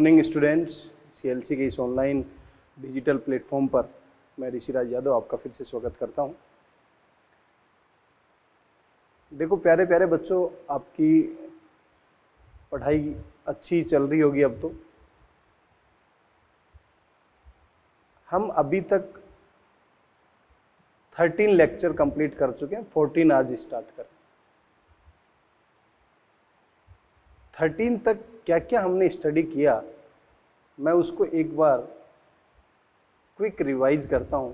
Morning students, CLC के इस online digital platform पर मैं ऋषिराज यादव आपका फिर से स्वागत करता हूं। देखो प्यारे प्यारे बच्चों, आपकी पढ़ाई अच्छी चल रही होगी। अब तो हम अभी तक 13 लेक्चर कंप्लीट कर चुके हैं, 14 आज स्टार्ट करें। 13 तक क्या क्या हमने स्टडी किया, मैं उसको एक बार क्विक रिवाइज करता हूं।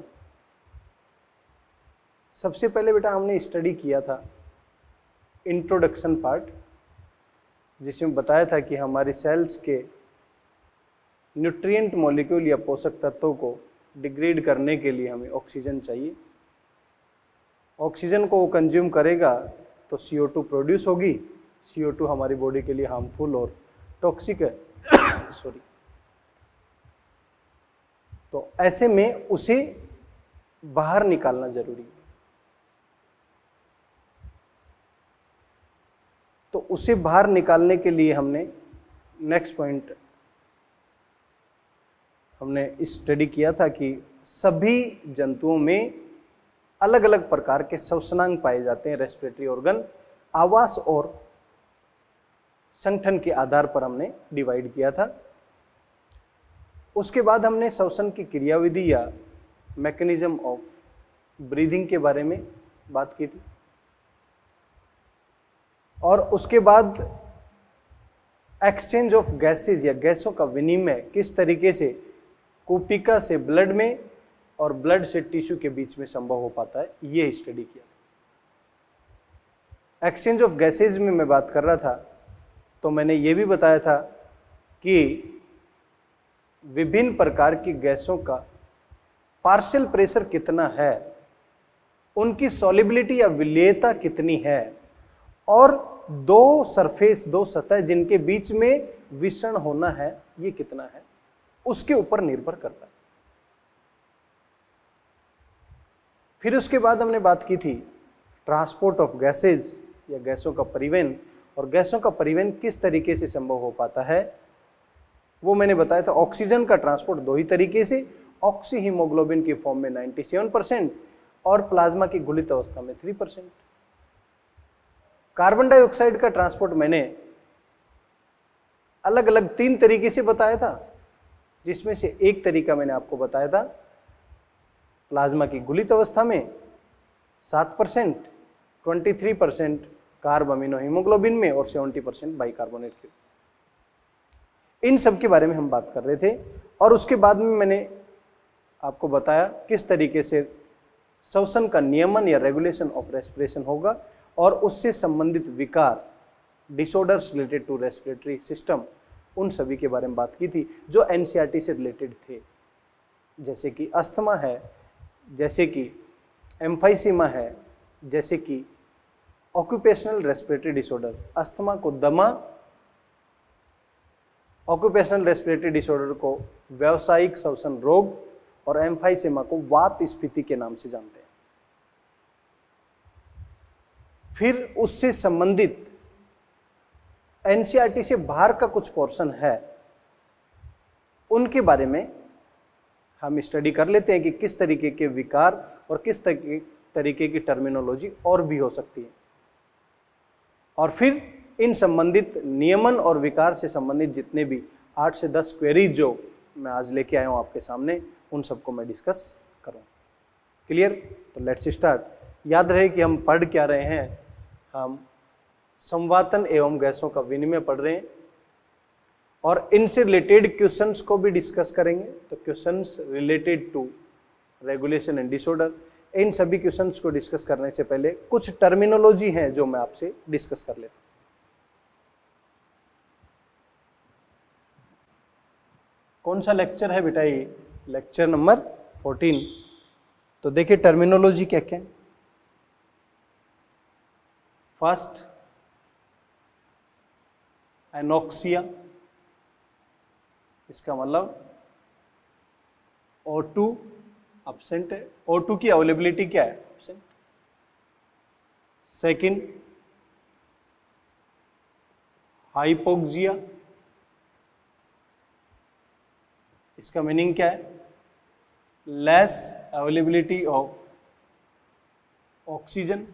सबसे पहले बेटा हमने स्टडी किया था इंट्रोडक्शन पार्ट, जिसमें बताया था कि हमारी सेल्स के न्यूट्रिएंट मॉलिक्यूल या पोषक तत्वों को डिग्रेड करने के लिए हमें ऑक्सीजन चाहिए। ऑक्सीजन को वो कंज्यूम करेगा तो CO2 प्रोड्यूस होगी। CO2 हमारी बॉडी के लिए हार्मफुल और टॉक्सिक है सॉरी। तो ऐसे में उसे बाहर निकालना जरूरी है। तो उसे बाहर निकालने के लिए हमने नेक्स्ट पॉइंट हमने स्टडी किया था कि सभी जंतुओं में अलग अलग प्रकार के श्वसनांग पाए जाते हैं। रेस्पिरेटरी ऑर्गन आवास और संगठन के आधार पर हमने डिवाइड किया था। उसके बाद हमने श्वसन की क्रियाविधि या मैकेनिज्म ऑफ ब्रीदिंग के बारे में बात की थी। और उसके बाद एक्सचेंज ऑफ गैसेज या गैसों का विनिमय किस तरीके से कूपिका से ब्लड में और ब्लड से टिश्यू के बीच में संभव हो पाता है, ये स्टडी किया। एक्सचेंज ऑफ गैसेज में मैं बात कर रहा था तो मैंने ये भी बताया था कि विभिन्न प्रकार की गैसों का पार्शियल प्रेशर कितना है, उनकी सॉल्युबिलिटी या विलेयता कितनी है, और दो सरफेस, दो सतह जिनके बीच में विषण होना है, ये कितना है, उसके ऊपर निर्भर करता है। फिर उसके बाद हमने बात की थी ट्रांसपोर्ट ऑफ गैसेज या गैसों का परिवहन, और गैसों का परिवहन किस तरीके से संभव हो पाता है वो मैंने बताया था। ऑक्सीजन का ट्रांसपोर्ट दो ही तरीके से, ऑक्सी हीमोग्लोबिन की फॉर्म में 97% और प्लाज्मा की घुलित अवस्था में 3%। कार्बन डाइऑक्साइड का ट्रांसपोर्ट मैंने अलग अलग 3 तरीके से बताया था, जिसमें से एक तरीका मैंने आपको बताया था प्लाज्मा की घुलित अवस्था में 7%, 23% कार्ब अमीनो हीमोग्लोबिन में और 70% बाइकार्बोनेट के। इन सब के बारे में हम बात कर रहे थे। और उसके बाद में मैंने आपको बताया किस तरीके से श्वसन का नियमन या रेगुलेशन ऑफ रेस्पिरेशन होगा और उससे संबंधित विकार, disorders related to respiratory system, उन सभी के बारे में बात की थी जो एनसीईआरटी से रिलेटेड थे, जैसे कि अस्थमा है, जैसे कि एम्फाइसीमा है, जैसे कि ऑक्यूपेशनल रेस्पिरेटरी डिसऑर्डर। अस्थमा को दमा, ऑक्यूपेशनल रेस्पिरेटरी डिसऑर्डर को व्यावसायिक श्वसन रोग और एम्फाइसीमा को वात स्फीति के नाम से जानते हैं। फिर उससे संबंधित एनसीईआरटी से बाहर का कुछ पोर्शन है, उनके बारे में हम स्टडी कर लेते हैं कि किस तरीके के विकार और किस तरीके की टर्मिनोलॉजी और भी हो सकती है। और फिर इन संबंधित नियमन और विकार से संबंधित जितने भी 8 से 10 क्वेरीज जो मैं आज लेके आया हूं आपके सामने, उन सबको मैं डिस्कस करूं। क्लियर? तो लेट्स स्टार्ट। याद रहे कि हम पढ़ क्या रहे हैं, हम संवातन एवं गैसों का विनिमय पढ़ रहे हैं और इनसे रिलेटेड क्वेश्चंस को भी डिस्कस करेंगे। तो questions related to regulation and disorder, इन सभी क्वेश्चंस को डिस्कस करने से पहले कुछ टर्मिनोलॉजी हैं जो मैं आपसे डिस्कस कर लेता हूं। कौन सा लेक्चर है बेटा ये? Lecture number 14। तो देखिए टर्मिनोलॉजी क्या क्या है। फर्स्ट, एनोक्सिया, इसका मतलब O2 एब्सेंट है। O2 की अवेलेबिलिटी क्या है? एब्सेंट। सेकंड, हाइपोक्सिया, इसका मीनिंग क्या है? Less availability of oxygen.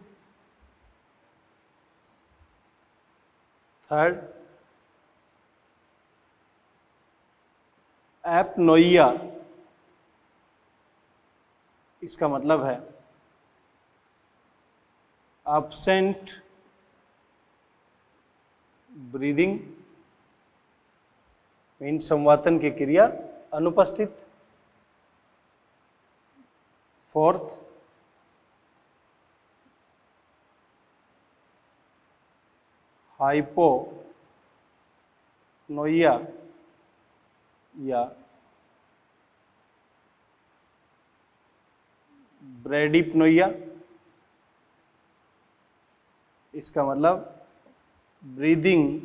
Third, apnoea, इसका मतलब है absent ब्रीदिंग, मीन संवातन की क्रिया अनुपस्थित। फोर्थ, हाइपोनोइया या ब्रेडिपनोइया, इसका मतलब ब्रीदिंग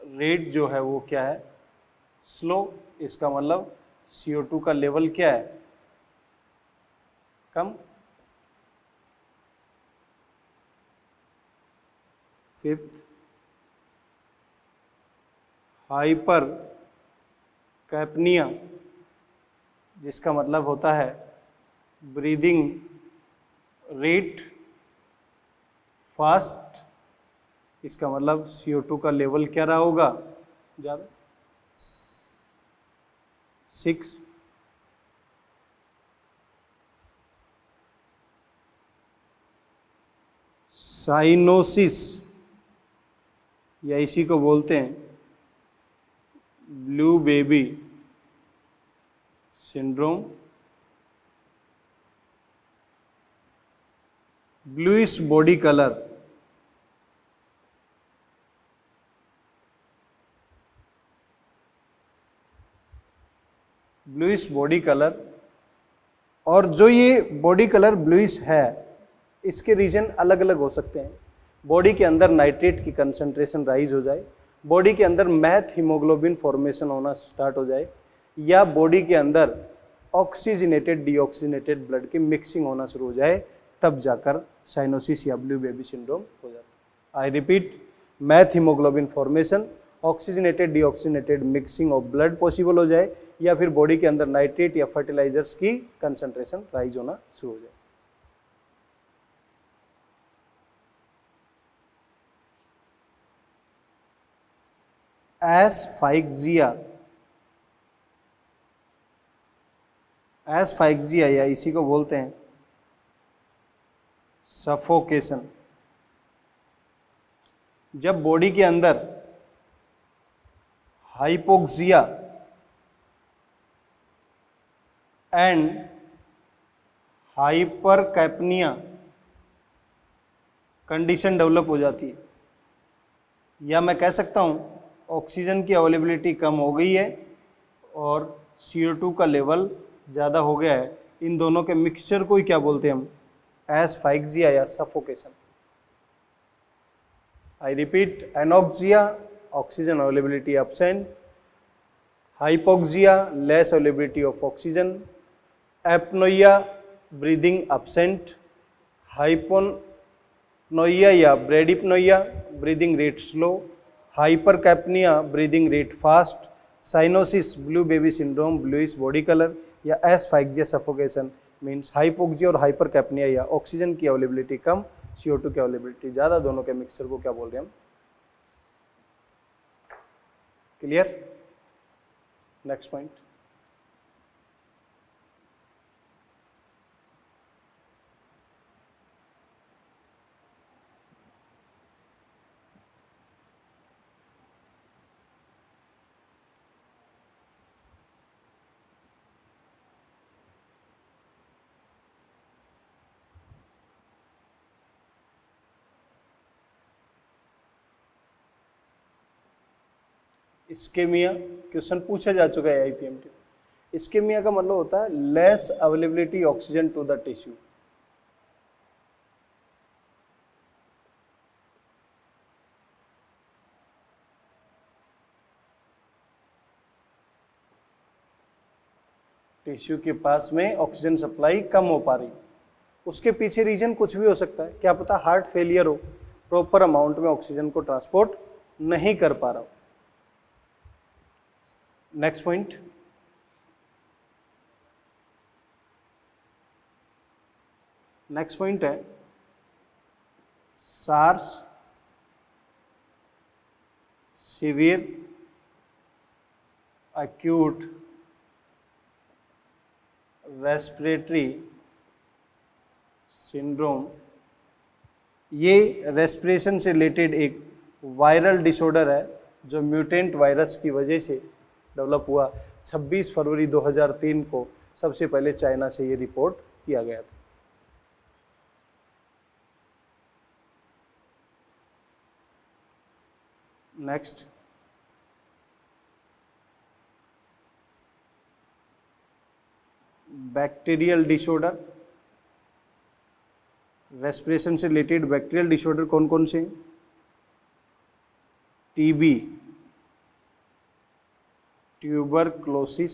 रेट जो है वो क्या है? स्लो। इसका मतलब CO2 का लेवल क्या है? कम। फिफ्थ, हाइपर कैपनिया, जिसका मतलब होता है ब्रीदिंग रेट फास्ट। इसका मतलब CO2 का लेवल क्या रहा होगा? ज़्यादा। 6, साइनोसिस या इसी को बोलते हैं blue baby syndrome. Bluish body colour, bluish body colour, और जो ये बॉडी कलर ब्लूइश है इसके रीजन अलग अलग हो सकते हैं। बॉडी के अंदर नाइट्रेट की कंसंट्रेशन राइज हो जाए, बॉडी के अंदर मैथ हीमोग्लोबिन फॉर्मेशन होना स्टार्ट हो जाए, या बॉडी के अंदर ऑक्सीजनेटेड डीऑक्सीजनेटेड ब्लड की मिक्सिंग होना शुरू हो जाए, तब जाकर साइनोसिस या ब्लू बेबी सिंड्रोम हो जाता है। I repeat, math haemoglobin formation, oxygenated deoxygenated mixing of blood possible हो जाए, या फिर बॉडी के अंदर नाइट्रेट या फर्टिलाइजर्स की कंसंट्रेशन राइज होना शुरू हो जाए। एस्फाइक्सिया, एस्फाइक्सिया या इसी को बोलते हैं सफोकेशन। जब बॉडी के अंदर हाइपोक्सिया एंड हाइपरकैपनिया कंडीशन डेवलप हो जाती है, या मैं कह सकता हूं ऑक्सीजन की अवेलेबिलिटी कम हो गई है और CO2 का लेवल ज़्यादा हो गया है, इन दोनों के मिक्सचर को ही क्या बोलते हैं हम? एस्फाइक्सिया या suffocation. I repeat, anoxia oxygen availability absent, hypoxia less availability of oxygen, apnoea breathing absent, hypopnoea या bradypnoea breathing rate slow, hypercapnia breathing rate fast, cyanosis blue baby syndrome bluish body colour, या asphyxia suffocation means hypoxia और हाइपरकैपनिया या oxygen की availability कम, CO2 की availability ज़्यादा, दोनों के mixture को क्या बोल रहे हैं हम? Clear? Next point. Ischaemia question पूछा जा चुका है IPMT। इस्केमिया का मतलब होता है less availability oxygen to the tissue. Tissue के पास में ऑक्सीजन सप्लाई कम हो पा रही, उसके पीछे रीजन कुछ भी हो सकता है, क्या पता हार्ट फेलियर हो, प्रॉपर अमाउंट में ऑक्सीजन को ट्रांसपोर्ट नहीं कर पा रहा हो। नेक्स्ट पॉइंट, नेक्स्ट पॉइंट है SARS severe acute respiratory syndrome. ये रेस्पिरेशन से रिलेटेड एक वायरल डिसऑर्डर है जो म्यूटेंट वायरस की वजह से डेवलप हुआ। 26 फरवरी 2003 को सबसे पहले चाइना से ये रिपोर्ट किया गया था। Next, bacterial disorder. रेस्पिरेशन से रिलेटेड बैक्टीरियल डिसऑर्डर कौन कौन से? टीबी, ट्यूबरक्लोसिस,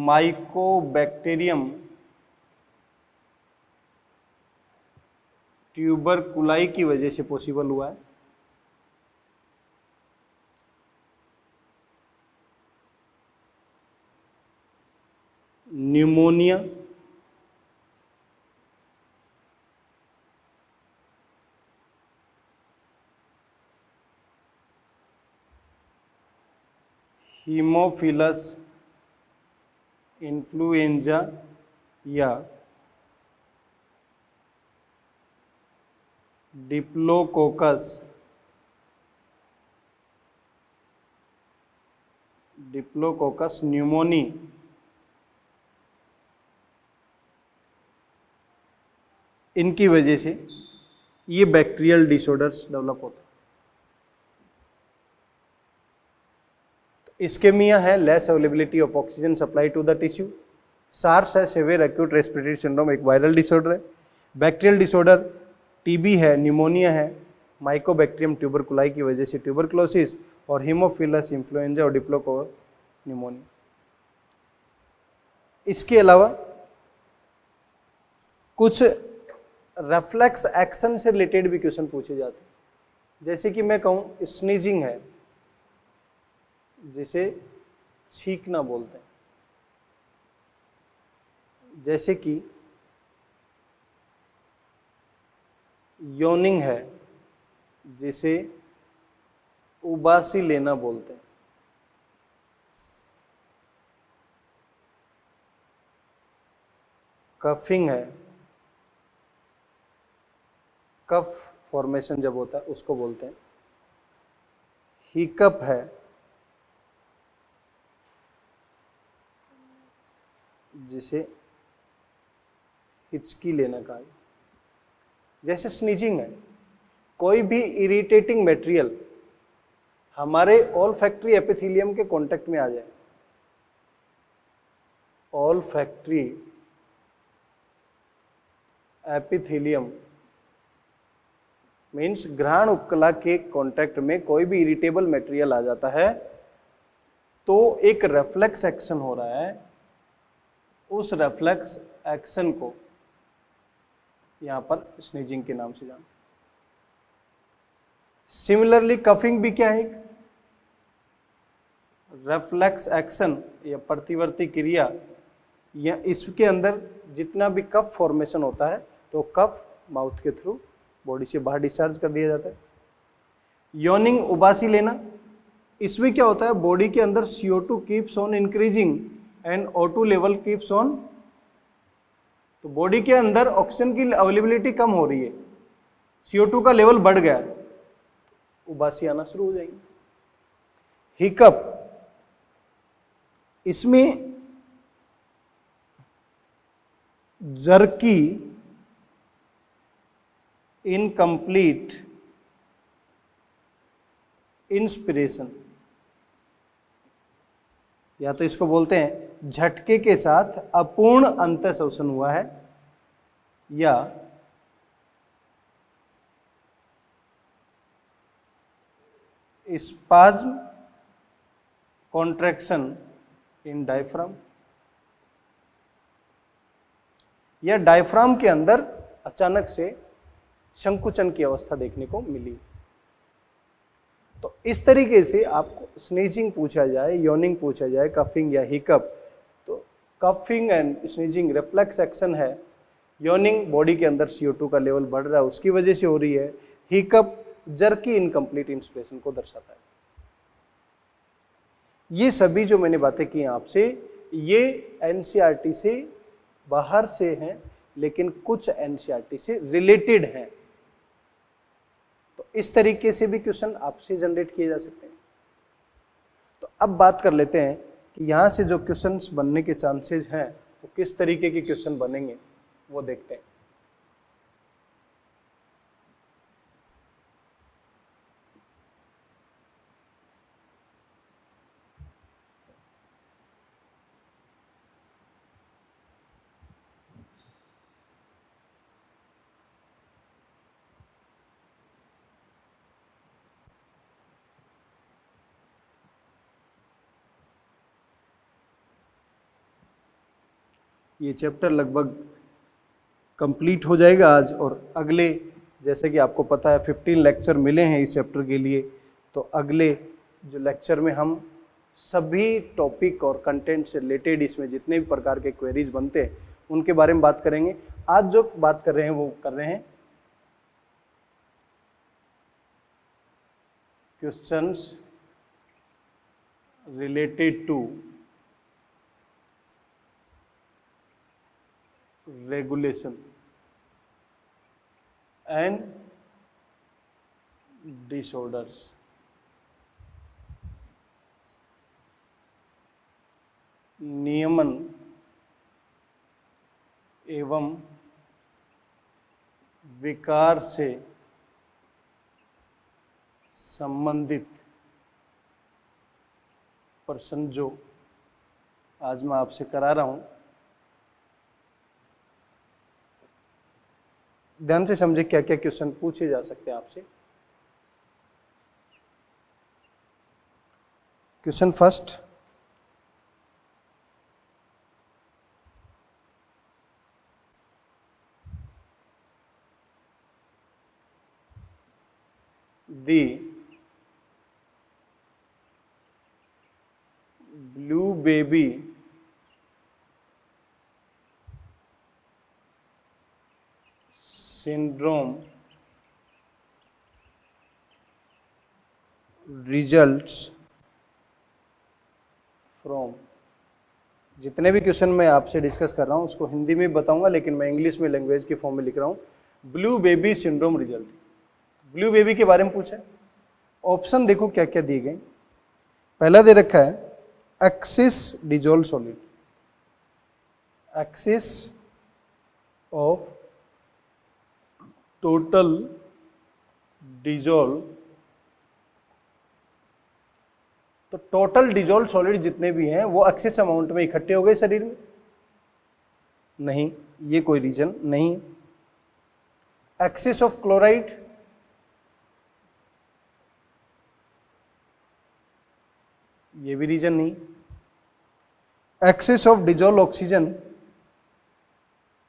माइकोबैक्टीरियम ट्यूबरकुलाई की वजह से पॉसिबल हुआ है। न्यूमोनिया, हीमोफिलस इन्फ्लुएंजा या डिप्लोकोकस न्यूमोनी, इनकी वजह से ये बैक्टीरियल डिसऑर्डर्स डेवलप होता है। इस्केमिया है less availability of oxygen supply to the tissue. SARS है सेवियर एक्यूट रेस्पिरेटरी सिंड्रोम, एक वायरल डिसऑर्डर है। बैक्टीरियल डिसऑर्डर टीबी है, न्यूमोनिया है, माइकोबैक्टीरियम ट्यूबरकुलाई की वजह से ट्यूबरक्लोसिस, और हीमोफिलस इन्फ्लुएंजा और डिप्लोको न्यूमोनिया। इसके अलावा कुछ रेफ्लेक्स एक्शन से रिलेटेड भी क्वेश्चन पूछे जाते हैं। जैसे कि मैं कहूँ स्नीजिंग है, जिसे छींकना बोलते हैं। जैसे कि योनिंग है, जिसे उबासी लेना बोलते हैं। कफिंग है, कफ फॉर्मेशन जब होता है उसको बोलते हैं। हिकअप है, जिसे हिचकी लेना कहा। जैसे स्नीजिंग है, कोई भी इरिटेटिंग मटेरियल हमारे ऑल्फैक्टरी एपिथेलियम के कांटेक्ट में आ जाए। ऑल्फैक्टरी एपिथेलियम मीन्स घ्राण उपकला के कांटेक्ट में कोई भी इरिटेबल मटेरियल आ जाता है तो एक रेफ्लेक्स एक्शन हो रहा है। उस रेफ्लेक्स एक्शन को यहां पर स्नीजिंग के नाम से जाना। सिमिलरली कफिंग भी क्या है? एक रेफ्लेक्स एक्शन या प्रतिवर्ती क्रिया, या इसके अंदर जितना भी कफ फॉर्मेशन होता है तो कफ माउथ के थ्रू बॉडी से बाहर डिस्चार्ज कर दिया जाता है। योनिंग उबासी लेना, इसमें क्या होता है? बॉडी के अंदर CO2 keeps on increasing and O2 level keeps on. तो बॉडी के अंदर ऑक्सीजन की अवेलेबिलिटी कम हो रही है, CO2 का लेवल बढ़ गया, उबासी आना शुरू हो जाएगी। हिकअप, इसमें जर्की इनकम्प्लीट इंस्पिरेशन, या तो इसको बोलते हैं झटके के साथ अपूर्ण अंतःश्वसन हुआ है, या स्पाज्म कॉन्ट्रैक्शन इन डायफ्राम, या डायफ्राम के अंदर अचानक से संकुचन की अवस्था देखने को मिली। तो इस तरीके से आपको स्नीजिंग पूछा जाए, योनिंग पूछा जाए, कफिंग या hiccup, coughing and sneezing reflex action है, योनिंग बॉडी के अंदर CO2 का लेवल बढ़ रहा है उसकी वजह से हो रही है, हिकअप जर्की इनकम्प्लीट इंस्पिरेशन को दर्शाता है। ये सभी जो मैंने बातें की आपसे ये एनसीईआरटी से बाहर से हैं, लेकिन कुछ एनसीईआरटी से रिलेटेड हैं। तो इस तरीके से भी क्वेश्चन आपसे जनरेट किए जा सकते हैं। तो अब बात कर लेते हैं कि यहाँ से जो क्वेश्चंस बनने के चांसेस हैं वो किस तरीके के क्वेश्चन बनेंगे वो देखते हैं। ये चैप्टर लगभग कंप्लीट हो जाएगा आज, और अगले जैसे कि आपको पता है 15 लेक्चर मिले हैं इस चैप्टर के लिए, तो अगले जो लेक्चर में हम सभी टॉपिक और कंटेंट से रिलेटेड इसमें जितने भी प्रकार के क्वेरीज बनते हैं उनके बारे में बात करेंगे। आज जो बात कर रहे हैं वो कर रहे हैं questions related to regulation and disorders। नियमन एवं विकार से संबंधित प्रश्न जो आज मैं आपसे करा रहा हूं, ध्यान से समझे क्या क्या क्वेश्चन पूछे जा सकते हैं आपसे। Question first, the blue baby syndrome results from। जितने भी क्वेश्चन मैं आपसे डिस्कस कर रहा हूं उसको हिंदी में बताऊंगा, लेकिन मैं इंग्लिश में लैंग्वेज के फॉर्म में लिख रहा हूं। Blue baby syndrome result, blue baby के बारे में पूछा। ऑप्शन देखो क्या क्या दिए गए। पहला दे रखा है axis dissolve solid, axis of total dissolve. तो टोटल डिजोल्व सॉलिड जितने भी हैं वो एक्सेस अमाउंट में इकट्ठे हो गए शरीर में? नहीं, ये कोई रीजन नहीं। एक्सेस ऑफ क्लोराइड, ये भी रीजन नहीं। Excess of dissolve oxygen,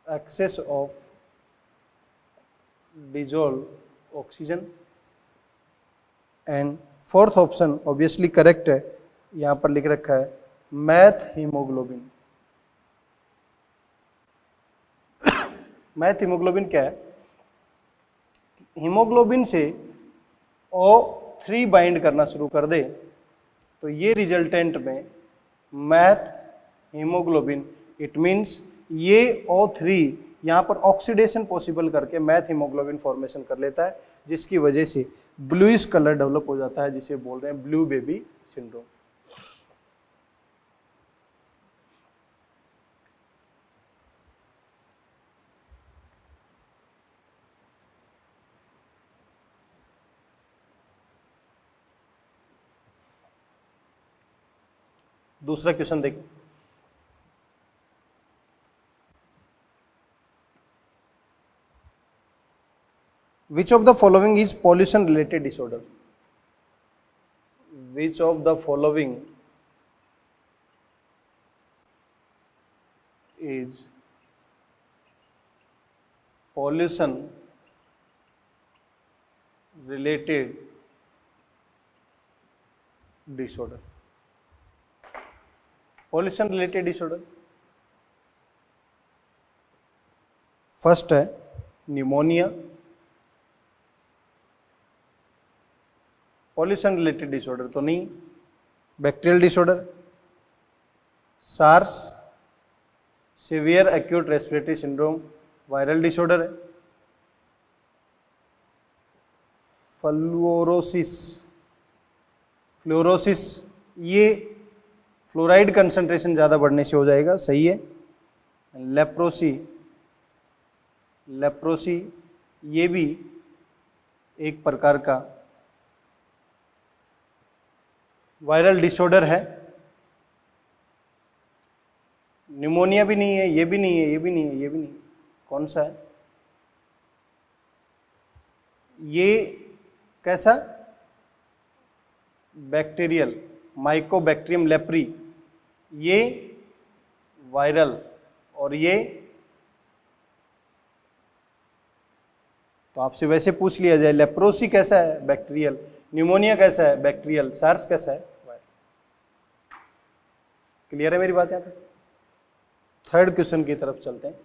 excess of dissolve oxygen. And fourth option obviously correct है, यहां पर लिख रखा है मैथ हीमोग्लोबिन। मैथ हीमोग्लोबिन क्या है? हीमोग्लोबिन से O3 बाइंड करना शुरू कर दे तो ये रिजल्टेंट में मैथ हीमोग्लोबिन, इट मीन्स ये O3 यहाँ पर ऑक्सीडेशन पॉसिबल करके मैथ हीमोग्लोबिन फॉर्मेशन कर लेता है, जिसकी वजह से ब्लूइश कलर डेवलप हो जाता है, जिसे बोल रहे हैं ब्लू बेबी सिंड्रोम। दूसरा क्वेश्चन देखिए, Which of the following is pollution related disorder? Which of the following is pollution related disorder? Pollution related disorder, first है न्यूमोनिया, पॉल्यूशन रिलेटेड डिसऑर्डर तो नहीं, bacterial disorder, SARS, severe acute respiratory syndrome, viral disorder है, fluorosis, ये fluoride concentration ज़्यादा बढ़ने से हो जाएगा, सही है। लेप्रोसी ये भी एक प्रकार का वायरल डिसऑर्डर है। न्यूमोनिया भी नहीं है, ये भी नहीं है, ये भी नहीं है, ये भी नहीं है, कौन सा है ये? कैसा? बैक्टीरियल, माइकोबैक्टीरियम लेप्री, ये वायरल, और ये तो आपसे वैसे पूछ लिया जाए, लेप्रोसी कैसा है? बैक्टीरियल। न्यूमोनिया कैसा है? बैक्टीरियल। सार्स कैसा है? वायरल। क्लियर है मेरी बात? यहाँ तक। थर्ड क्वेश्चन की तरफ चलते हैं।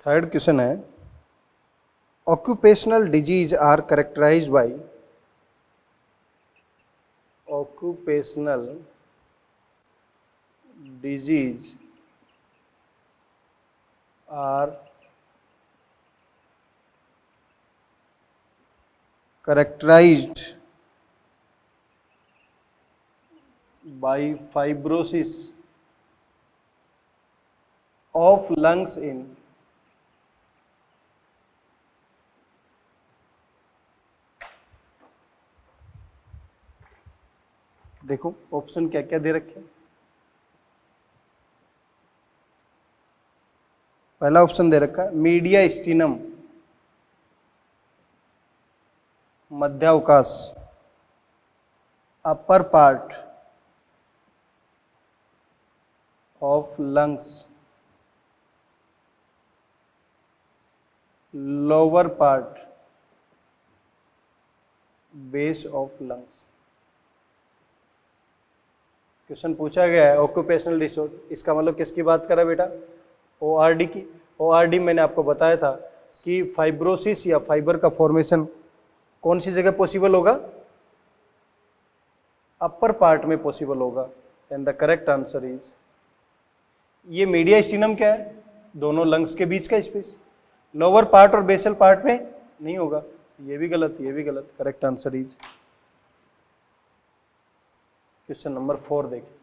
थर्ड क्वेश्चन है, occupational disease are characterized by occupational disease are characterized by fibrosis of lungs in देखो ऑप्शन क्या क्या दे रखे हैं। पहला ऑप्शन दे रखा है मीडिया स्टीनम, मध्यावकाश, upper part of lungs, lower part, base of lungs. Question पूछा गया है ऑक्यूपेशनल डिसऑर्डर, इसका मतलब किसकी बात कर रहा है बेटा? ओआरडी की। ओआरडी मैंने आपको बताया था कि फाइब्रोसिस या फाइबर का फॉर्मेशन कौन सी जगह पॉसिबल होगा? अपर पार्ट में पॉसिबल होगा। And the correct answer is, ये मीडिया स्टीनम क्या है? दोनों लंग्स के बीच का स्पेस। लोअर पार्ट और बेसल पार्ट में नहीं होगा, ये भी गलत, ये भी गलत। Correct answer is question number 4 देखिए।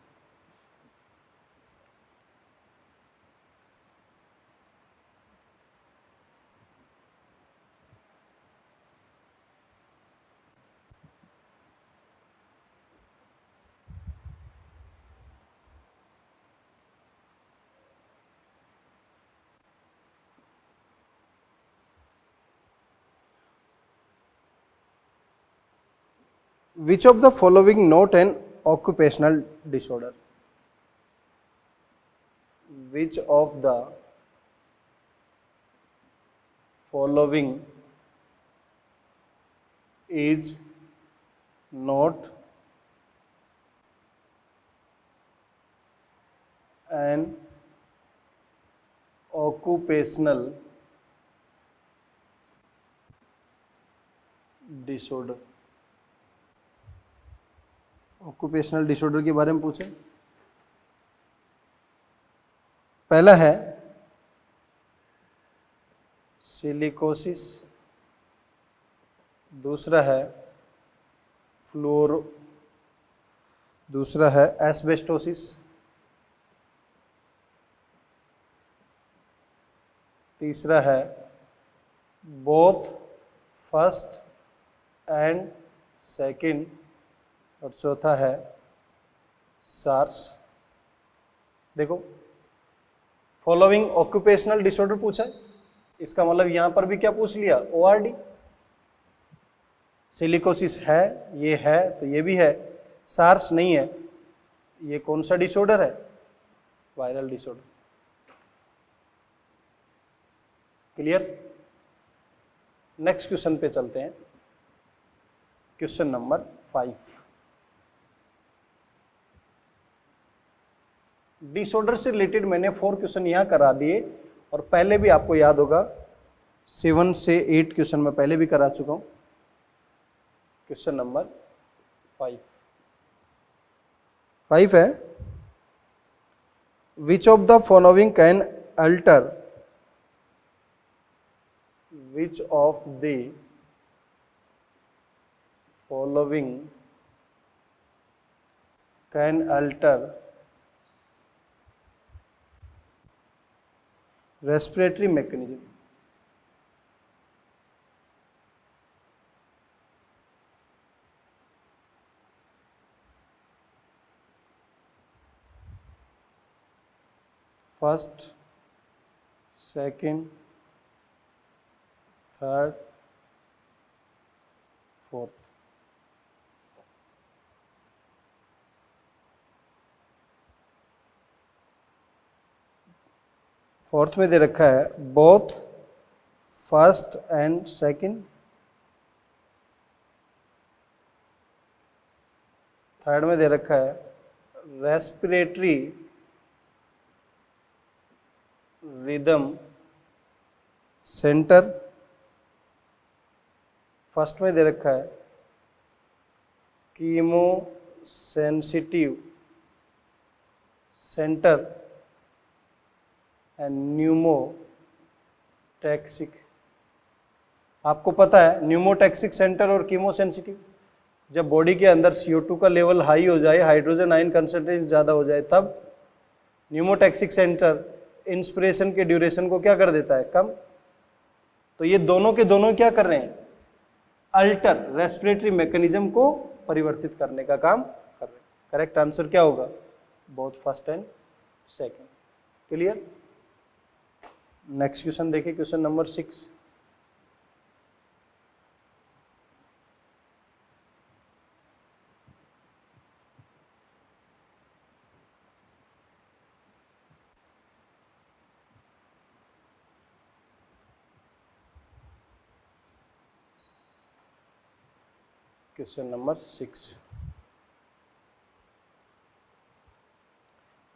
Which of the following not an occupational disorder? Which of the following is not an occupational disorder? Occupational disorder के बारे में पूछे। पहला है सिलिकोसिस, दूसरा है दूसरा है एस्बेस्टोसिस, तीसरा है बोथ फर्स्ट एंड सेकंड, और चौथा है सार्स। देखो फॉलोइंग ऑक्यूपेशनल डिसऑर्डर पूछा है, इसका मतलब यहां पर भी क्या पूछ लिया? ओआरडी। सिलिकोसिस है, ये है तो ये भी है। सार्स नहीं है, ये कौन सा डिसऑर्डर है? Viral disorder. Clear? Next question पे चलते हैं, क्वेश्चन नंबर 5। डिसऑर्डर से रिलेटेड मैंने 4 क्वेश्चन यहाँ करा दिए, और पहले भी आपको याद होगा 7 से 8 क्वेश्चन मैं पहले भी करा चुका हूँ। क्वेश्चन नंबर 5 है, which of the following can alter, which of the following can alter respiratory mechanism. First, second, third, fourth. Fourth में दे रखा है both first and second. Third में दे रखा है रेस्पिरेटरी रिदम सेंटर। फर्स्ट में दे रखा है chemo sensitive centre and pneumotaxic. आपको पता है न्यूमोटैक्सिक सेंटर और कीमोसेंसिटिव, जब बॉडी के अंदर CO2 का लेवल हाई हो जाए, हाइड्रोजन आयन कंसंट्रेशन ज़्यादा हो जाए, तब न्यूमोटैक्सिक सेंटर इंस्पिरेशन के ड्यूरेशन को क्या कर देता है, कम। तो ये दोनों के दोनों क्या कर रहे हैं, अल्टर, रेस्पिरेटरी मैकेनिज्म को परिवर्तित करने का काम कर रहे हैं। करेक्ट आंसर क्या होगा, both first and second. Clear? Next question देखिए, question number 6। Question number 6,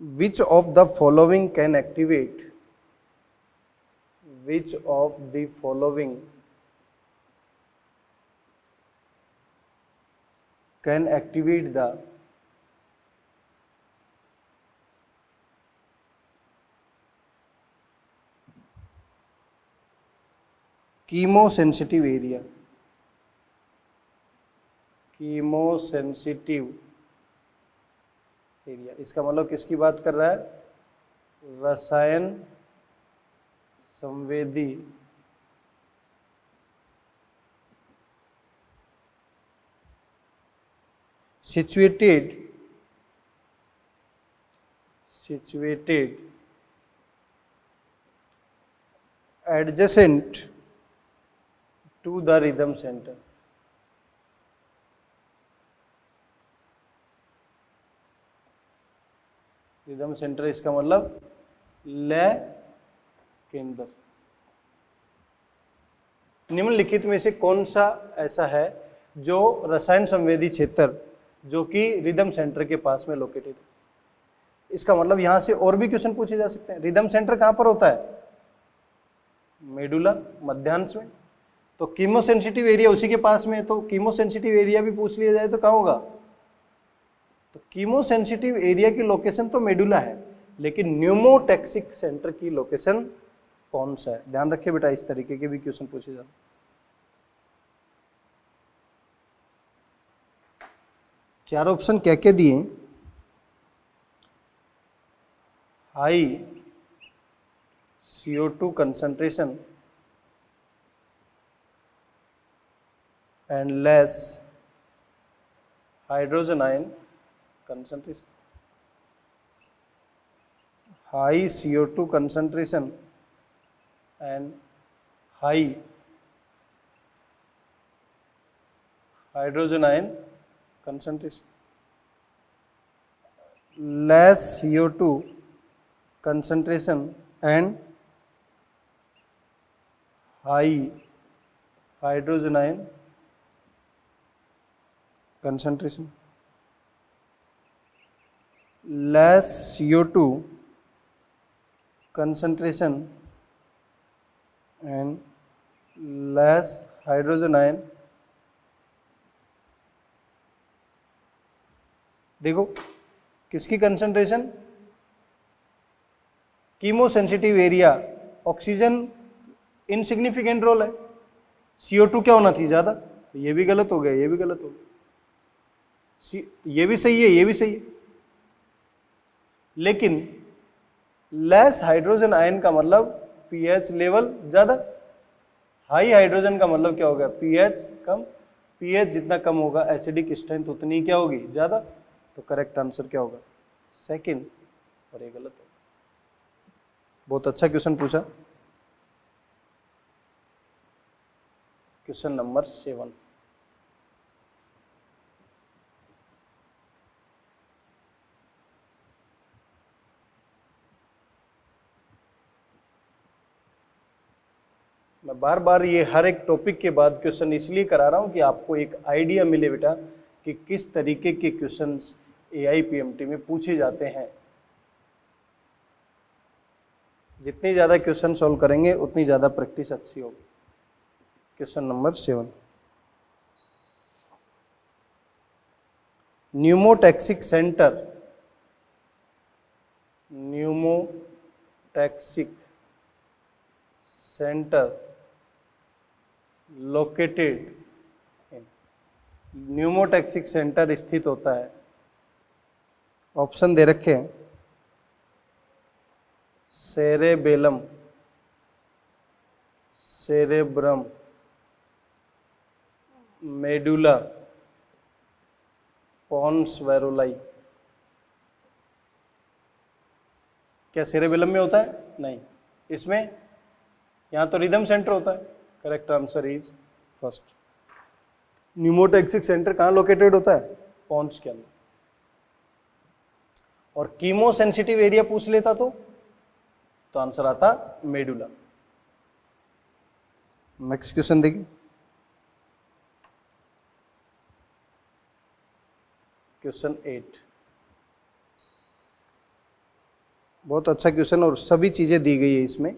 which of the following can activate, which of the following can activate the chemosensitive area, chemosensitive area. इसका मतलब किसकी बात कर रहा है, रसायन संवेदी situated adjacent to the rhythm center। Rhythm centre इसका मतलब लय केंद्र। निम्नलिखित में से कौन सा ऐसा है जो रसायन संवेदी क्षेत्र जो कि रिदम सेंटर के पास में लोकेटेड है। इसका मतलब यहां से और भी क्वेश्चन पूछे जा सकते हैं। रिदम सेंटर कहां पर होता है, मेडुला, मध्यांश में। तो कीमोसेंसिटिव एरिया उसी के पास में है, तो कीमोसेंसिटिव एरिया भी पूछ लिया जाए तो कहां होगा, तो कीमोसेंसिटिव एरिया की लोकेशन तो मेडुला है, लेकिन न्यूमोटैक्सिक सेंटर की लोकेशन कौन सा है। ध्यान रखिए बेटा, इस तरीके के भी क्वेश्चन पूछे जाते हैं। चार ऑप्शन क्या क्या दिए, high CO2 concentration and less hydrogen ion concentration, high CO2 concentration and high hydrogen ion concentration, less CO2 concentration and high hydrogen ion concentration, less CO2 concentration and less hydrogen ion। देखो किसकी concentration, chemo sensitive area, oxygen insignificant role है, CO2 क्या होना चाहिए ज्यादा, तो ये भी गलत हो गया, ये भी गलत हो गया, ये भी सही है, ये भी सही है, लेकिन लेस हाइड्रोजन आयन का मतलब पीएच लेवल ज्यादा, हाई हाइड्रोजन का मतलब क्या होगा, पीएच कम, पीएच जितना कम होगा एसिडिक स्ट्रेंथ उतनी क्या होगी, ज्यादा। तो करेक्ट आंसर क्या होगा, सेकंड, और ये गलत होगा। बहुत अच्छा क्वेश्चन पूछा। क्वेश्चन नंबर 7, मैं बार बार ये हर एक टॉपिक के बाद क्वेश्चन इसलिए करा रहा हूं कि आपको एक आइडिया मिले बेटा कि किस तरीके के क्वेश्चंस AIPMT में पूछे जाते हैं। जितनी ज़्यादा क्वेश्चन सॉल्व करेंगे उतनी ज़्यादा प्रैक्टिस अच्छी होगी। Question number 7, pneumotaxic centre, pneumotaxic centre located, pneumotaxic centre स्थित होता है, ऑप्शन दे रखे हैं, सेरेबेलम, सेरेब्रम, मेडुला, पॉन्स वेरुलाई। क्या सेरेबेलम में होता है, नहीं, इसमें यहां तो रिदम सेंटर होता है। Correct answer is first. Pneumotaxic centre कहां लोकेटेड होता है, पॉन्स के अंदर। और कीमो सेंसिटिव एरिया पूछ लेता तो आंसर आता मेडुला। नेक्स्ट क्वेश्चन देखिए, क्वेश्चन 8, बहुत अच्छा क्वेश्चन और सभी चीजें दी गई है इसमें।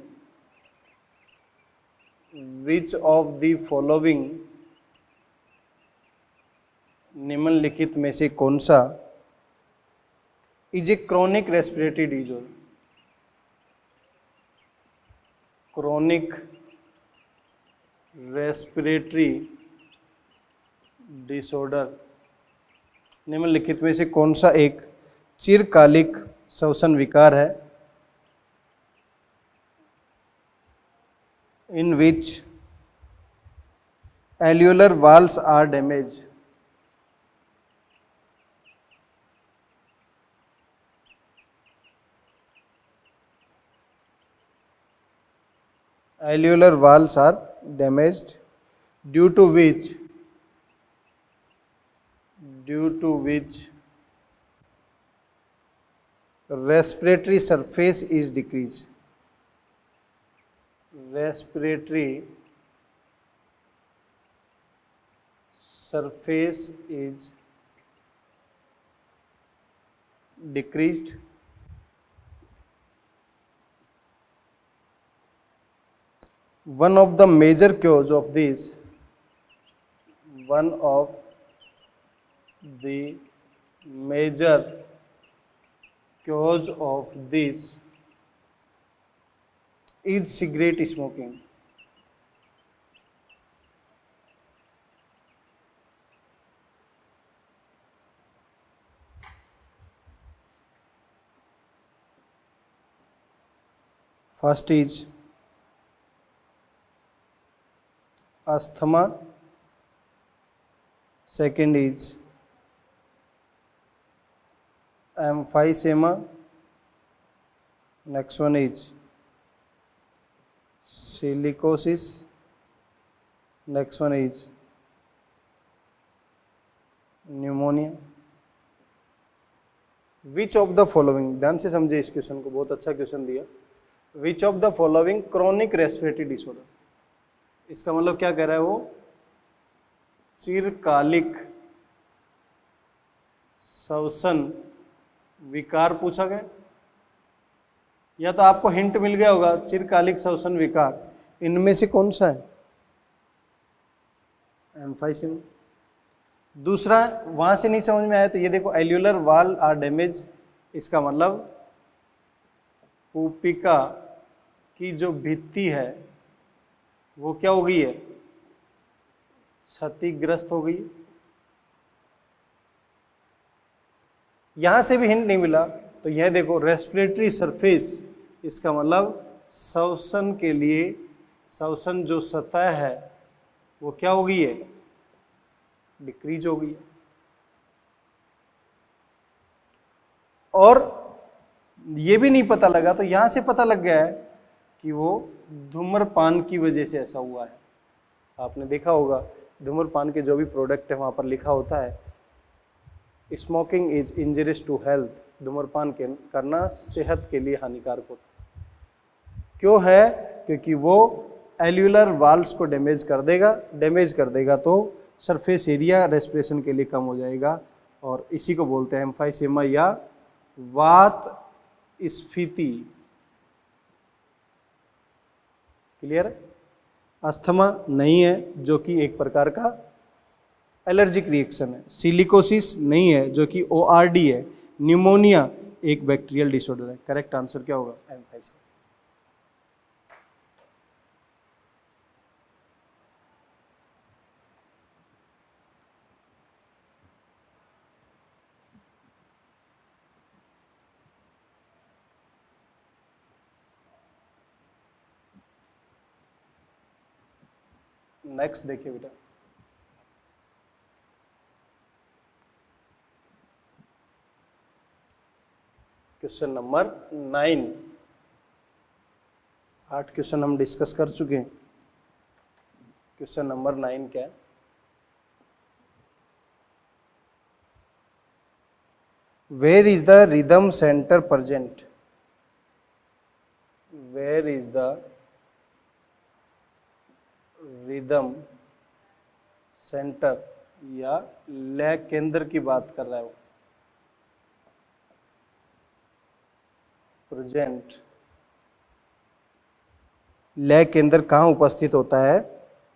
विच ऑफ द फॉलोइंग, निम्नलिखित में से कौन सा is a chronic respiratory disorder, chronic respiratory disorder, निम्नलिखित में से कौन सा एक चिरकालिक श्वसन विकार है, in which alveolar valves are damaged, alveolar valves are damaged, due to which respiratory surface is decreased, respiratory surface is decreased, one of the major cause of this, one of the major cause of this is cigarette smoking. First is asthma, second is emphysema, next one is silicosis, next one is pneumonia. Which of the following, ध्यान से समझे इस question को, बहुत अच्छा question दिया। Which of the following chronic respiratory disorder, इसका मतलब क्या कह रहा है वो, चिरकालिक श्वसन विकार पूछा गया, या तो आपको हिंट मिल गया होगा चिरकालिक श्वसन विकार, इनमें से कौन सा है, एम्फाइसीमा। दूसरा वहां से नहीं समझ में आया तो ये देखो, एल्यूलर वाल आर डैमेज, इसका मतलब पुपिका की जो भित्ति है वो क्या हो गई है, क्षतिग्रस्त हो गई। यहां से भी हिंट नहीं मिला तो यह देखो, रेस्पिरेटरी सरफेस, इसका मतलब श्वसन के लिए श्वसन जो सतह है वो क्या हो गई है, डिक्रीज हो गई। और ये भी नहीं पता लगा तो यहां से पता लग गया है कि वो धूम्रपान की वजह से ऐसा हुआ है। आपने देखा होगा धूम्रपान के जो भी प्रोडक्ट है वहां पर लिखा होता है smoking is injurious to health, धूम्रपान करना सेहत के लिए हानिकारक होता है। क्यों है, क्योंकि वो एल्यूलर वाल्स को डैमेज कर देगा तो सरफेस एरिया रेस्पिरेशन के लिए कम हो जाएगा, और इसी को बोलते हैं एम्फाइसेमा या वात स्फीति। क्लियर है? अस्थमा नहीं है जो कि एक प्रकार का एलर्जिक रिएक्शन है, सिलिकोसिस नहीं है जो कि ORD है, न्यूमोनिया एक बैक्टीरियल डिसऑर्डर है। करेक्ट आंसर क्या होगा, एम्फाइसेमा। नेक्स्ट देखिए बेटा, क्वेश्चन नंबर 9। 8 क्वेश्चन हम डिस्कस कर चुके हैं। क्वेश्चन नंबर 9 क्या है, where is the rhythm centre present, where is the rhythm centre, या लय केंद्र की बात कर रहा है वो, प्रेजेंट लय केंद्र कहाँ उपस्थित होता है,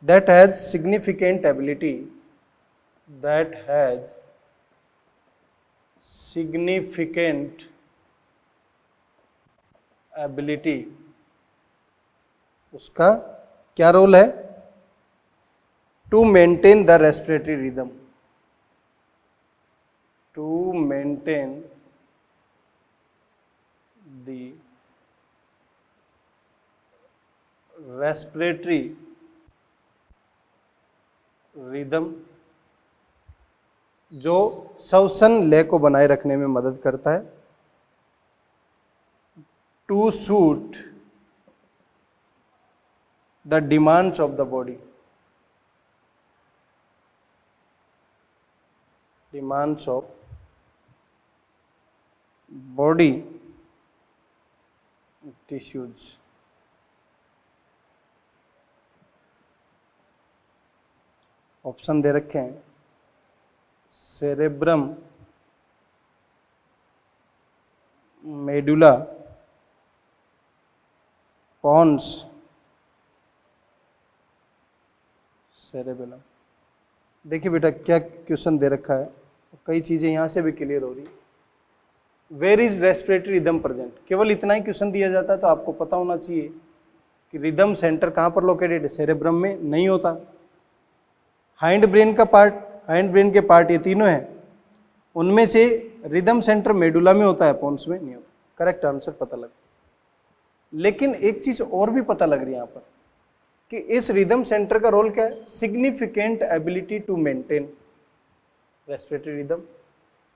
that has significant ability, that has significant ability, उसका क्या रोल है, to maintain the respiratory rhythm, to maintain the respiratory rhythm, जो श्वसन लय को बनाए रखने में मदद करता है, to suit the demands of the body, demands of body tissues। Option दे रखे हैं, सेरेब्रम, मेडुला, पॉन्स, सेरेबेलम। देखिए बेटा क्या क्वेश्चन दे रखा है, कई चीजें यहां से भी क्लियर हो रही। Where is respiratory rhythm present, केवल इतना ही क्वेश्चन दिया जाता है तो आपको पता होना चाहिए कि रिदम सेंटर कहां पर लोकेटेड है, सेरेब्रम में नहीं होता। हाइंड ब्रेन का पार्ट, हाइंड ब्रेन के पार्ट ये तीनों हैं, उनमें से रिदम सेंटर मेडुला में होता है, पोन्स में नहीं होता। करेक्ट आंसर पता लग। लेकिन एक चीज और भी पता लग रही है यहां पर कि इस रिदम सेंटर का रोल क्या है, significant ability to maintain respiratory rhythm,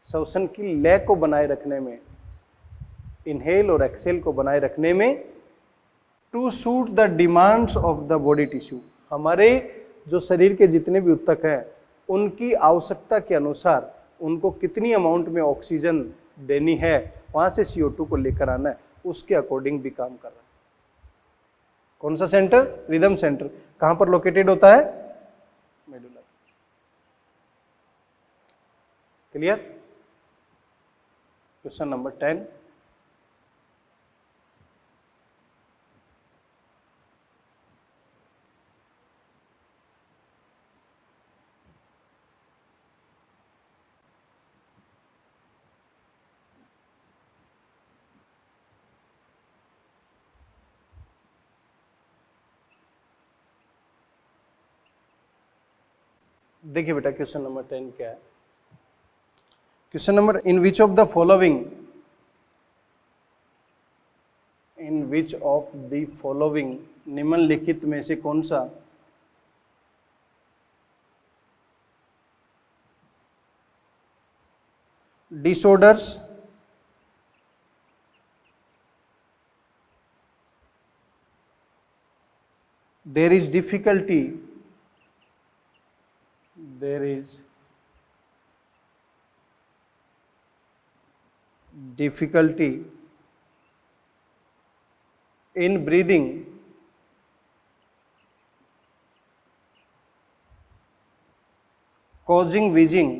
श्वसन की लय को बनाए रखने में, इनहेल और एक्सेल को बनाए रखने में, to suit the demands of the body tissue, हमारे जो शरीर के जितने भी ऊतक हैं उनकी आवश्यकता के अनुसार उनको कितनी अमाउंट में ऑक्सीजन देनी है, वहां से CO2 को लेकर आना है, उसके अकॉर्डिंग भी काम कर रहा है। कौन सा सेंटर, रिदम सेंटर। कहां पर लोकेटेड होता है? मेडुला। क्लियर? क्वेश्चन नंबर 10, देखिए बेटा क्वेश्चन नंबर 10 क्या है। Question number, in which of the following, in which of the following, निम्नलिखित में से कौन सा disorders there is difficulty in breathing causing wheezing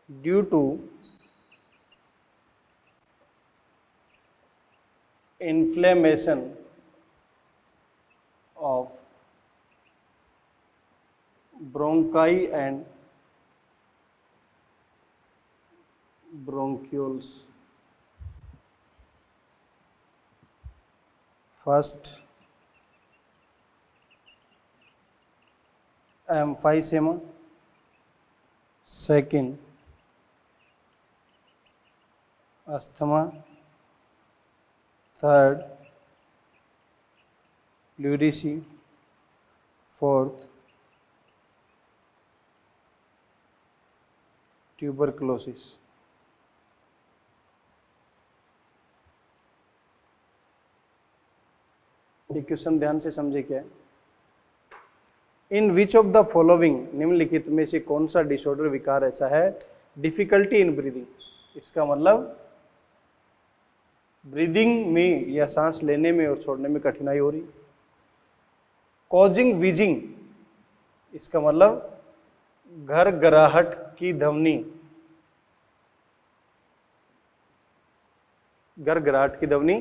due to inflammation of bronchi and bronchioles. First, emphysema. Second, asthma. Third, pleurisy. Fourth, tuberculosis. ये question ध्यान से समझे क्या है। इन विच ऑफ द फॉलोइंग, निम्नलिखित में से कौन सा डिसऑर्डर विकार ऐसा है, डिफिकल्टी इन ब्रीदिंग, इसका मतलब ब्रीदिंग में या सांस लेने में और छोड़ने में कठिनाई हो रही। कॉजिंग वीजिंग, इसका मतलब घरघराहट की ध्वनि, घरघराहट की ध्वनि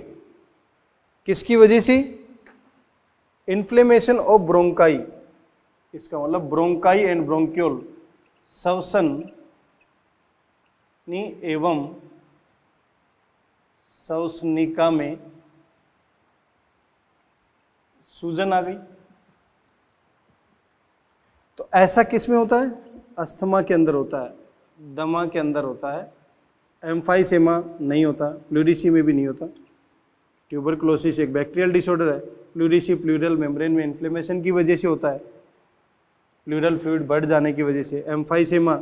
किसकी वजह से? इन्फ्लेमेशन ऑफ ब्रोंकाई, इसका मतलब ब्रोंकाई एंड ब्रोंक्यूल, श्वसनी एवं श्वसनिका में सूजन आ गई। तो ऐसा किस में होता है? अस्थमा के अंदर होता है, दमा के अंदर होता है, एम्फाइसेमा नहीं होता, प्लूरिसी में भी नहीं होता। ट्यूबरकुलोसिस एक बैक्टीरियल डिसऑर्डर है, प्लूरिसी प्लूरल मेम्ब्रेन में इन्फ्लेमेशन की वजह से होता है, प्लूरल फ्लूइड बढ़ जाने की वजह से। एम्फाइसेमा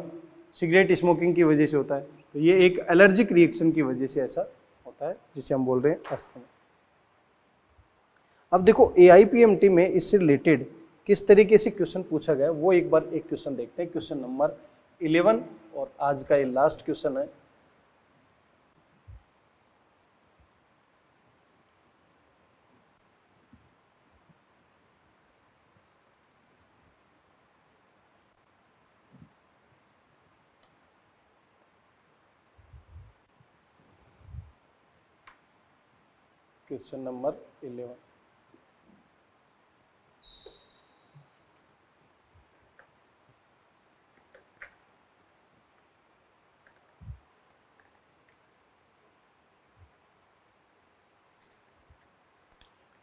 सिगरेट स्मोकिंग की वजह से होता है। तो ये एक एलर्जिक रिएक्शन की वजह से ऐसा होता है, जिसे हम बोल रहे हैं अस्थमा। अब देखो AIPMT में इससे रिलेटेड किस तरीके से क्वेश्चन पूछा गया, वो एक बार एक क्वेश्चन देखते हैं। क्वेश्चन नंबर 11 और आज का ये लास्ट क्वेश्चन है। क्वेश्चन नंबर 11,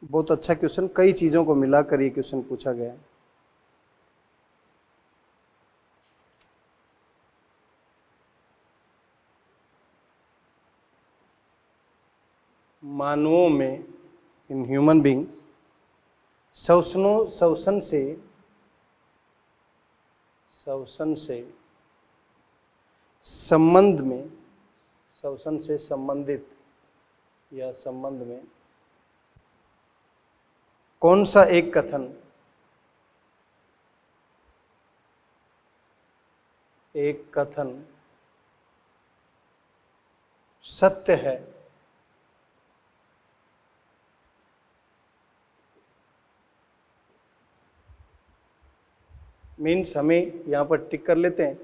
बहुत अच्छा क्वेश्चन, कई चीजों को मिलाकर ये क्वेश्चन पूछा गया है। मानवों में, इन ह्यूमन बींग्स, श्वसन से संबंध में, श्वसन से संबंधित या संबंध में कौन सा एक कथन सत्य है मीन्स हमें यहाँ पर टिक कर लेते हैं,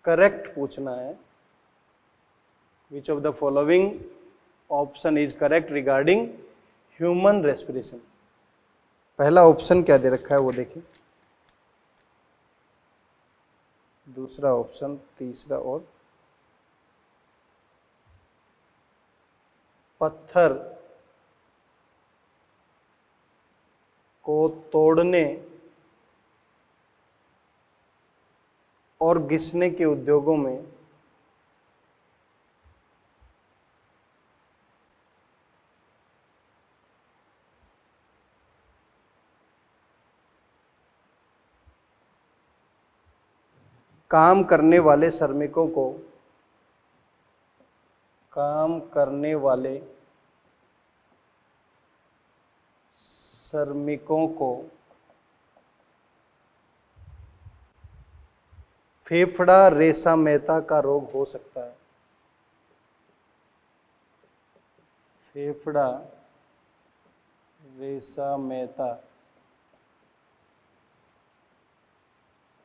करेक्ट पूछना है। Which of the following option is correct regarding human respiration. पहला ऑप्शन क्या दे रखा है वो देखिए, दूसरा ऑप्शन, तीसरा और पत्थर को तोड़ने और घिसने के उद्योगों में काम करने वाले श्रमिकों को फेफड़ा रेशा मेहता का रोग हो सकता है। फेफड़ा रेशा मेहता,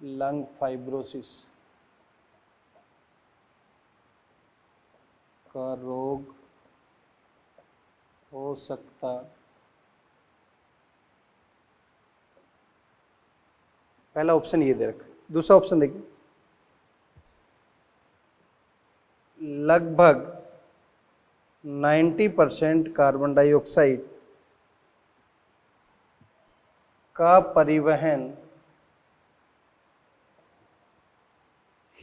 लंग फाइब्रोसिस का रोग हो सकता। पहला ऑप्शन ये दे रखा है। दूसरा ऑप्शन देखिए, लगभग 90% कार्बन डाइऑक्साइड का परिवहन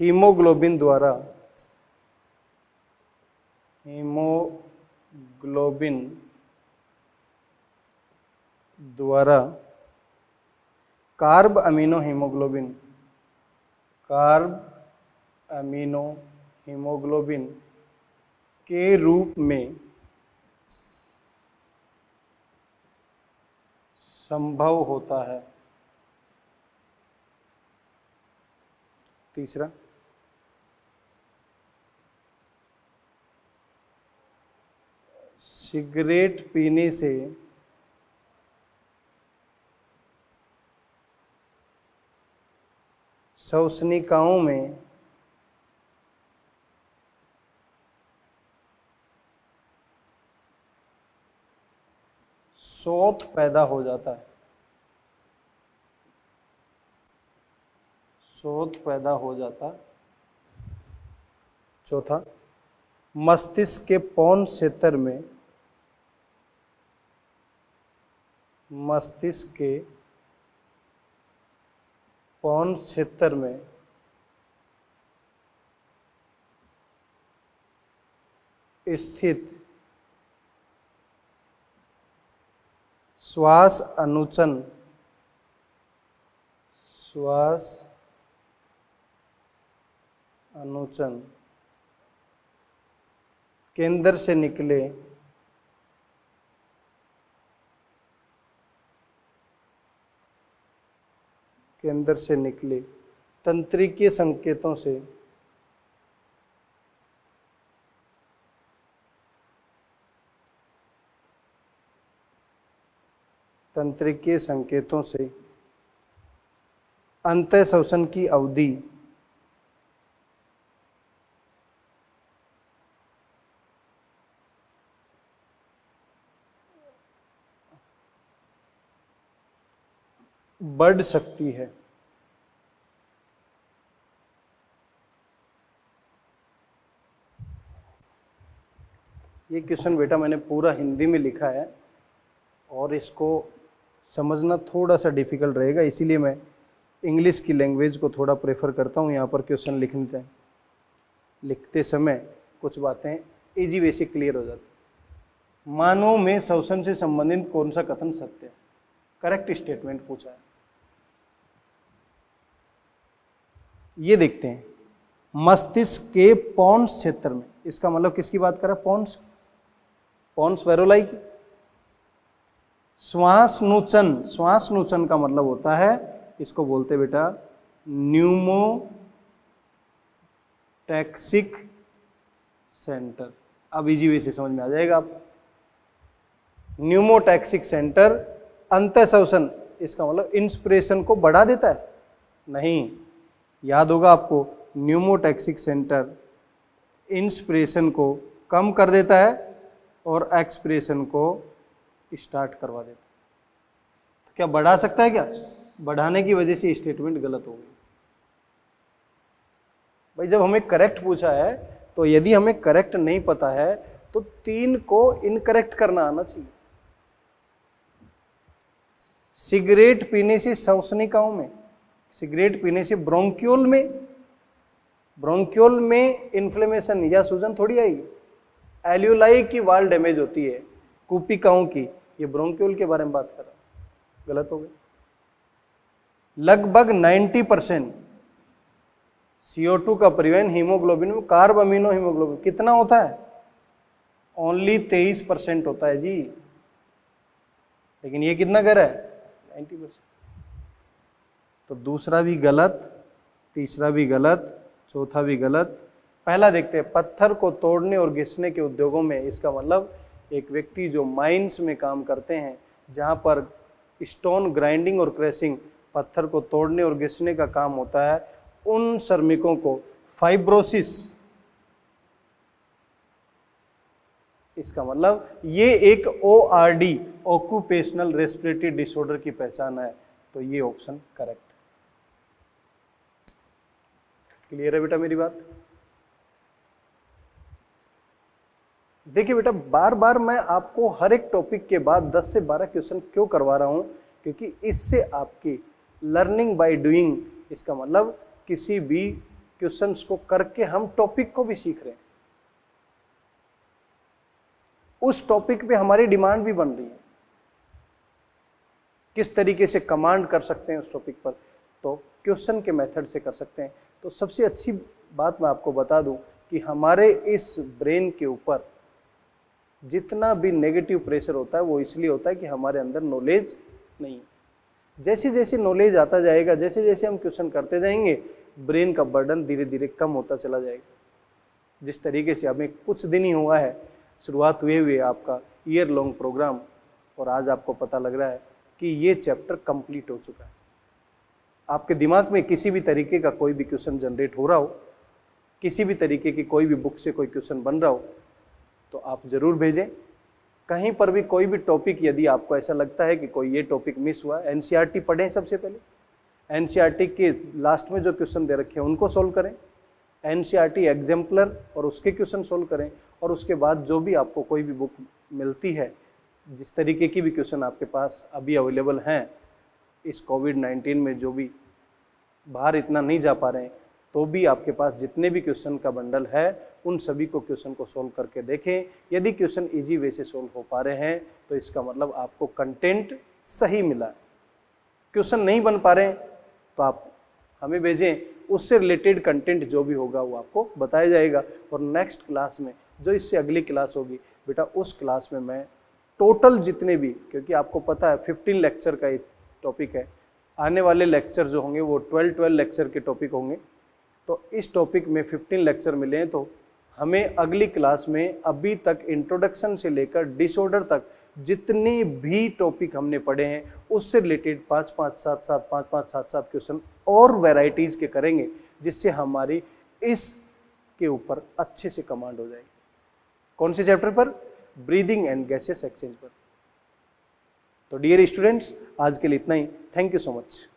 हीमोग्लोबिन द्वारा कार्ब अमीनो हीमोग्लोबिन के रूप में संभव होता है। तीसरा, सिगरेट पीने से श्वसनिकाओं में शोथ पैदा हो जाता है। चौथा, मस्तिष्क के पौन क्षेत्र में स्थित श्वास अनुचन केंद्र से निकले तंत्रिकीय संकेतों से अंतःश्वसन की अवधि बढ़ सकती है। ये क्वेश्चन बेटा मैंने पूरा हिंदी में लिखा है और इसको समझना थोड़ा सा डिफिकल्ट रहेगा, इसीलिए मैं इंग्लिश की लैंग्वेज को थोड़ा प्रेफर करता हूँ यहाँ पर क्वेश्चन लिखते समय कुछ बातें इजी वे से क्लियर हो जाती। मानव में श्वसन से संबंधित कौन सा कथन सत्य है? करेक्ट स्टेटमेंट पूछा है। ये देखते हैं, मस्तिष्क के पॉन्स क्षेत्र में, इसका मतलब किसकी बात कर रहा है? पॉन्स वेरोलाई की। श्वासनुचन का मतलब होता है, इसको बोलते बेटा न्यूमोटैक्सिक सेंटर। अब इजी वे से समझ में आ जाएगा आप। न्यूमोटैक्सिक सेंटर, अंतःश्वसन, इसका मतलब इंस्पिरेशन को बढ़ा देता है, नहीं, याद होगा आपको, न्यूमोटैक्सिक सेंटर इंस्पिरेशन को कम कर देता है और एक्सपिरेशन को स्टार्ट करवा देता है। तो क्या बढ़ा सकता है? क्या बढ़ाने की वजह से स्टेटमेंट गलत हो गई। भाई जब हमें करेक्ट पूछा है तो यदि हमें करेक्ट नहीं पता है तो 3 को इनकरेक्ट करना आना चाहिए। सिगरेट पीने से श्वसनिकाओं में, सिगरेट पीने से ब्रोंक्यूल में इन्फ्लेमेशन या सूजन थोड़ी आएगी। एल्यूलाई की वाल डैमेज होती है, कूपिकाओं की, ये ब्रोंक्यूल के बारे में बात कर रहा हूं, गलत हो गई। लगभग 90% CO2 का परिवहन हीमोग्लोबिन में, कार्ब अमीनो हीमोग्लोबिन कितना होता है? ओनली 23% होता है जी, लेकिन ये कितना कह रहा है? 90%। तो दूसरा भी गलत, तीसरा भी गलत, चौथा भी गलत। पहला देखते हैं, पत्थर को तोड़ने और घिसने के उद्योगों में, इसका मतलब एक व्यक्ति जो माइंस में काम करते हैं जहां पर स्टोन ग्राइंडिंग और क्रैशिंग, पत्थर को तोड़ने और घिसने का काम होता है, उन श्रमिकों को फाइब्रोसिस, इसका मतलब ये एक ORD, ऑक्यूपेशनल रेस्पिरेटरी डिसऑर्डर की पहचान है। तो ये ऑप्शन करेक्ट। क्लियर है बेटा मेरी बात? देखिए बेटा, बार बार मैं आपको हर एक टॉपिक के बाद 10 से 12 क्वेश्चन क्यों करवा रहा हूं? क्योंकि इससे आपकी लर्निंग बाय डूइंग, इसका मतलब किसी भी क्वेश्चंस को करके हम टॉपिक को भी सीख रहे हैं, उस टॉपिक पे हमारी डिमांड भी बन रही है, किस तरीके से कमांड कर सकते हैं उस टॉपिक पर, तो क्वेश्चन के मेथड से कर सकते हैं। तो सबसे अच्छी बात मैं आपको बता दूं कि हमारे इस ब्रेन के ऊपर जितना भी नेगेटिव प्रेशर होता है वो इसलिए होता है कि हमारे अंदर नॉलेज नहीं है। जैसे जैसे नॉलेज आता जाएगा, जैसे जैसे हम क्वेश्चन करते जाएंगे, ब्रेन का बर्डन धीरे धीरे कम होता चला जाएगा। जिस तरीके से हमें कुछ दिन ही हुआ है शुरुआत हुए आपका ईयर लॉन्ग प्रोग्राम, और आज आपको पता लग रहा है कि ये चैप्टर कंप्लीट हो चुका है। आपके दिमाग में किसी भी तरीके का कोई भी क्वेश्चन जनरेट हो रहा हो, किसी भी तरीके की कोई भी बुक से कोई क्वेश्चन बन रहा हो, तो आप जरूर भेजें। कहीं पर भी कोई भी टॉपिक यदि आपको ऐसा लगता है कि कोई ये टॉपिक मिस हुआ, NCERT पढ़ें सबसे पहले, NCERT के लास्ट में जो क्वेश्चन दे रखे हैं उनको सोल्व करें, NCERT एग्जाम्पलर और उसके क्वेश्चन सोल्व करें, और उसके बाद जो भी आपको कोई भी बुक मिलती है, जिस तरीके की भी क्वेश्चन आपके पास अभी अवेलेबल हैं, इस कोविड-19 में जो भी बाहर इतना नहीं जा पा रहे हैं, तो भी आपके पास जितने भी क्वेश्चन का बंडल है उन सभी को क्वेश्चन को सोल्व करके देखें। यदि क्वेश्चन इजी वे से सोल्व हो पा रहे हैं तो इसका मतलब आपको कंटेंट सही मिला है। क्वेश्चन नहीं बन पा रहे हैं तो आप हमें भेजें, उससे रिलेटेड कंटेंट जो भी होगा वो आपको बताया जाएगा। और नेक्स्ट क्लास में, जो इससे अगली क्लास होगी बेटा, उस क्लास में मैं टोटल जितने भी, क्योंकि आपको पता है 15 लेक्चर का एक टॉपिक है, आने वाले लेक्चर जो होंगे वो 12 लेक्चर के टॉपिक होंगे। तो इस टॉपिक में 15 लेक्चर मिले हैं, तो हमें अगली क्लास में अभी तक इंट्रोडक्शन से लेकर डिसऑर्डर तक जितने भी टॉपिक हमने पढ़े हैं उससे रिलेटेड 5-5, 7-7, 5-5, 7-7 क्वेश्चन और वैरायटीज के करेंगे, जिससे हमारी इस के ऊपर अच्छे से कमांड हो जाएगी। कौन से चैप्टर पर? ब्रीदिंग एंड गैसेस एक्सचेंज पर। तो डियर स्टूडेंट्स, आज के लिए इतना ही। Thank you so much.